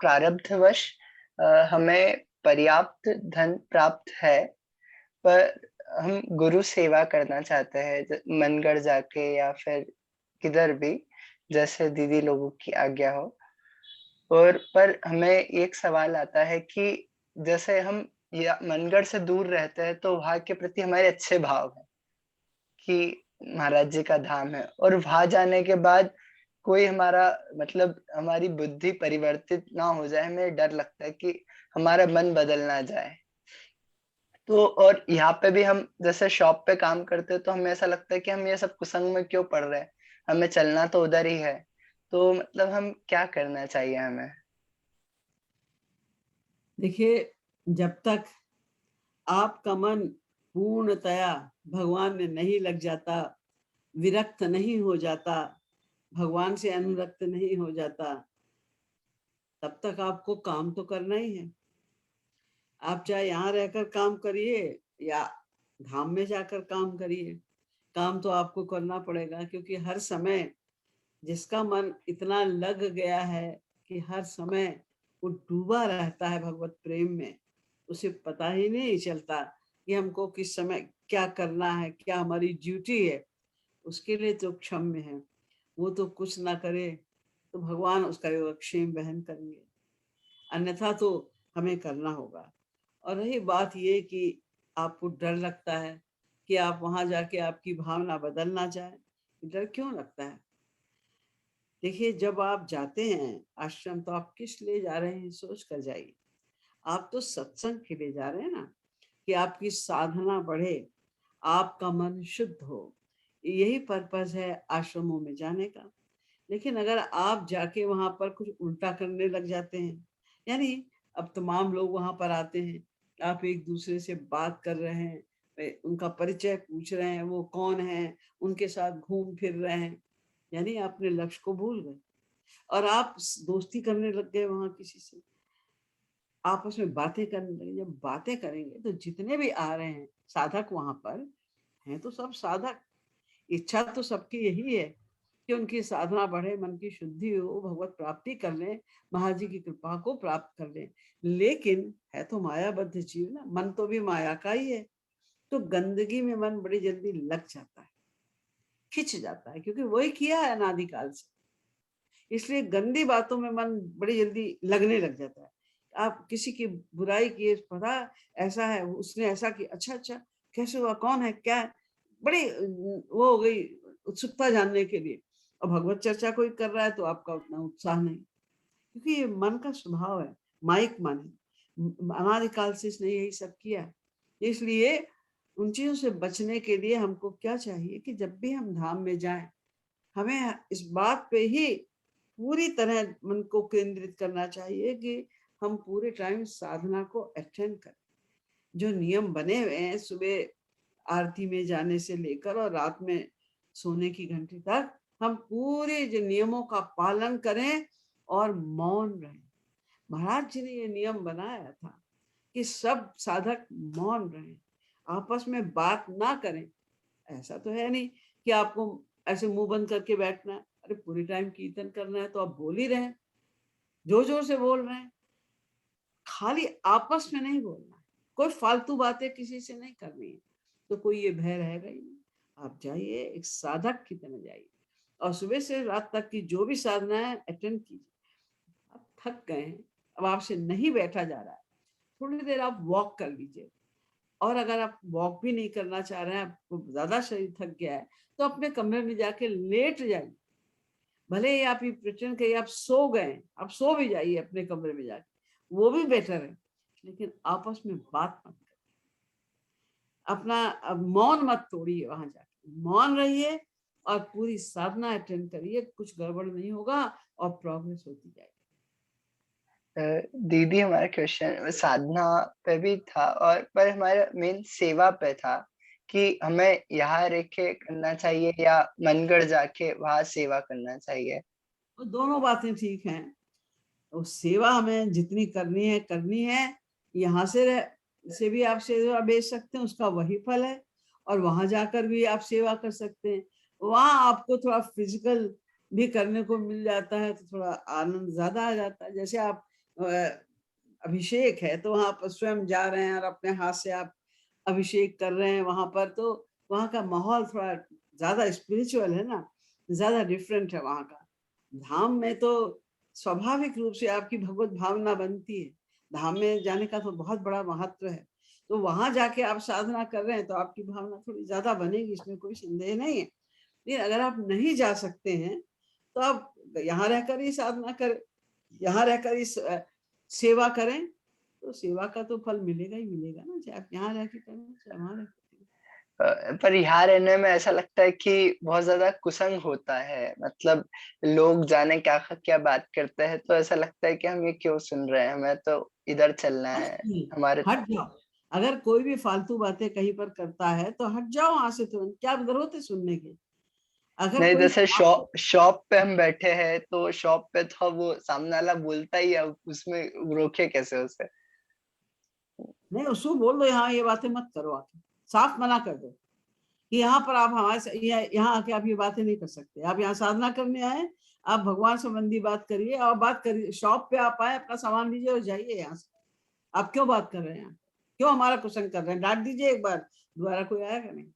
प्रारब्धवश हमें पर्याप्त धन प्राप्त है, पर हम गुरु सेवा करना चाहते हैं, मनगढ़ जाके या फिर किधर भी, जैसे दीदी लोगों की आज्ञा हो। और पर हमें एक सवाल आता है कि जैसे हम या मनगढ़ से दूर रहते हैं, तो वहाँ के प्रति हमारे अच्छे भाव हैं कि महाराज जी का धाम है, और वहाँ जाने के बाद कोई हमारा मतलब हमारी बुद्धि परिवर्तित ना हो जाए, हमें डर लगता है कि हमारा मन बदल ना जाए। तो और यहाँ पे भी हम जैसे शॉप पे काम करते हैं, तो हमें ऐसा लगता है कि हम ये सब कुसंग में क्यों पड़ रहे हैं, हमें चलना तो उधर ही है। तो मतलब हम क्या करना चाहिए हमें? देखिए, जब तक आपका मन पूर्णतया भगवान में नहीं लग जाता, विरक्त नहीं हो जाता, भगवान से अनुरक्त नहीं हो जाता, तब तक आपको काम तो करना ही है। आप चाहे यहाँ रहकर काम करिए या धाम में जाकर काम करिए, काम तो आपको करना पड़ेगा, क्योंकि हर समय जिसका मन इतना लग गया है कि हर समय वो डूबा रहता है भगवत प्रेम में, उसे पता ही नहीं चलता कि हमको किस समय क्या करना है, क्या हमारी ड्यूटी है। उसके लिए तो क्षम्य है, वो तो कुछ ना करे तो भगवान उसका योगक्षेम वहन करेंगे, अन्यथा तो हमें करना होगा। और रही बात ये कि आपको डर लगता है कि आप वहां जाके आपकी भावना बदल ना जाए, डर क्यों लगता है? देखिए, जब आप जाते हैं आश्रम, तो आप किस लिए जा रहे हैं सोच कर जाइए। आप तो सत्संग के लिए जा रहे हैं ना, कि आपकी साधना बढ़े, आपका मन शुद्ध हो। यही पर्पस है आश्रमों में जाने का। लेकिन अगर आप जाके वहां पर कुछ उल्टा करने लग जाते हैं, यानी अब तमाम लोग वहां पर आते हैं, आप एक दूसरे से बात कर रहे हैं, उनका परिचय पूछ रहे हैं, वो कौन है, उनके साथ घूम फिर रहे हैं, यानी अपने लक्ष्य को भूल गए और आप दोस्ती करने लग गए वहां किसी से, आपस में बातें करने लगे। जब बातें करेंगे तो जितने भी आ रहे हैं साधक वहां पर हैं, तो सब साधक, इच्छा तो सबकी यही है कि उनकी साधना बढ़े, मन की शुद्धि हो, भगवत प्राप्ति कर लें, महाराज जी की कृपा को प्राप्त कर लें। लेकिन है तो मायाबद्ध जीव ना, मन तो भी माया का ही है, तो गंदगी में मन बड़ी जल्दी लग जाता है, खिंच जाता है, क्योंकि वही किया है अनादिकाल से। इसलिए गंदी बातों में मन बड़ी जल्दी लगने लग जाता है। आप किसी की बुराई किए, पता ऐसा है, उसने ऐसा किया, अच्छा अच्छा, कैसे हुआ, कौन है, क्या है, बड़ी वो हो गई उत्सुकता जानने के लिए। और भगवत चर्चा कोई कर रहा है तो आपका उतना उत्साह नहीं, क्योंकि ये मन का स्वभाव है, माइक मन है, अनादिकाल से इसने यही सब किया। इसलिए उन चीजों से बचने के लिए हमको क्या चाहिए कि जब भी हम धाम में जाएं, हमें इस बात पे ही पूरी तरह मन को केंद्रित करना चाहिए कि हम पूरे टाइम साधना को अटेंड करें। जो नियम बने हुए हैं, सुबह आरती में जाने से लेकर और रात में सोने की घंटी तक, हम पूरे जो नियमों का पालन करें और मौन रहें। महाराज जी ने ये नियम बनाया था कि सब साधक मौन रहें, आपस में बात ना करें। ऐसा तो है नहीं कि आपको ऐसे मुंह बंद करके बैठना है। अरे पूरी टाइम कीर्तन करना है तो आप बोल ही रहे हैं, जोर जोर से बोल रहे हैं, खाली आपस में नहीं बोलना है, कोई फालतू बातें किसी से नहीं करनी है, तो कोई ये भय रहेगा ही नहीं। आप जाइए, एक साधक की तरह जाइए और सुबह से रात तक की जो भी साधना है अटेंड कीजिए। आप थक गए हैं, अब आपसे नहीं बैठा जा रहा है, थोड़ी देर आप वॉक कर लीजिए। और अगर आप वॉक भी नहीं करना चाह रहे हैं, आपको ज्यादा शरीर थक गया है, तो अपने कमरे में जाके लेट जाइए। भले ही आप ये प्रिटेंड करिए आप सो गए, आप सो भी जाइए अपने कमरे में जाके, वो भी बेटर है। लेकिन आपस में बात मत करिए, अपना मौन मत तोड़िए, वहां जाके मौन रहिए और पूरी साधना अटेंड करिए, कुछ गड़बड़ नहीं होगा और प्रोग्रेस होती जाएगी। अ, दीदी, हमारा क्वेश्चन साधना पे भी था, और पर हमारा मेन सेवा पे था कि हमें यहाँ रह के करना चाहिए या मनगढ़ जाके वहाँ सेवा करना चाहिए। तो दोनों बातें ठीक हैं, तो सेवा हमें जितनी करनी है, यहाँ से भी आप सेवा भेज सकते हैं, उसका वही फल है। और वहां जाकर भी आप सेवा कर सकते हैं, वहां आपको थोड़ा फिजिकल भी करने को मिल जाता है, तो थोड़ा आनंद ज्यादा आ जाता है। जैसे आप अभिषेक है, तो वहाँ पर स्वयं जा रहे हैं और अपने हाथ से आप अभिषेक कर रहे हैं वहाँ पर, तो वहाँ का माहौल थोड़ा ज़्यादा स्पिरिचुअल है ना, ज़्यादा डिफरेंट है वहाँ का। धाम में तो स्वाभाविक रूप से आपकी भगवत भावना बनती है। धाम में जाने का तो बहुत बड़ा महत्व है। तो वहाँ जाके आप साधना कर रहे हैं तो आपकी भावना थोड़ी ज़्यादा बनेगी, इसमें कोई संदेह नहीं है। लेकिन अगर आप नहीं जा सकते हैं, तो आप यहाँ रहकर ही साधना करें, यहाँ रहकर ही सेवा करें, तो सेवा का तो फल मिलेगा ही मिलेगा ना, चाहे आप यहाँ रह के करें, चाहे वहाँ रह के करें। पर यहाँ रहने में ऐसा लगता है कि बहुत ज़्यादा कुसंग होता है। मतलब लोग जाने क्या-क्या बात करते हैं, तो ऐसा लगता है कि हम ये क्यों सुन रहे हैं, हमें तो इधर चलना कुछ है, नहीं, हमारे हट जाओ। अगर कोई भी फालतू बातें कहीं पर करता है, तो हट जाओ वहाँ से तुरंत, क्या ज़रूरत है सुनने की? अगर नहीं, कोई जैसे आपको शॉप पे हम बैठे हैं, तो शॉप पे तो वो सामने वाला बोलता ही है, अब उसमें रोके कैसे उसे? नहीं, उसको बोल दो यहाँ ये बातें मत करो आके, साफ मना कर दो कि यहाँ पर आप हमारे से यहाँ आके आप ये बातें नहीं कर सकते। आप यहाँ साधना करने आए, आप भगवान संबंधी बात करिए और बात करिए, शॉप पे आप आए, अपना सामान लीजिए और जाइए यहाँ से। आप क्यों बात कर रहे हैं यहाँ? क्यों हमारा क्वेश्चन कर रहे हैं? डाँट दीजिए एक बार, दोबारा कोई आएगा नहीं।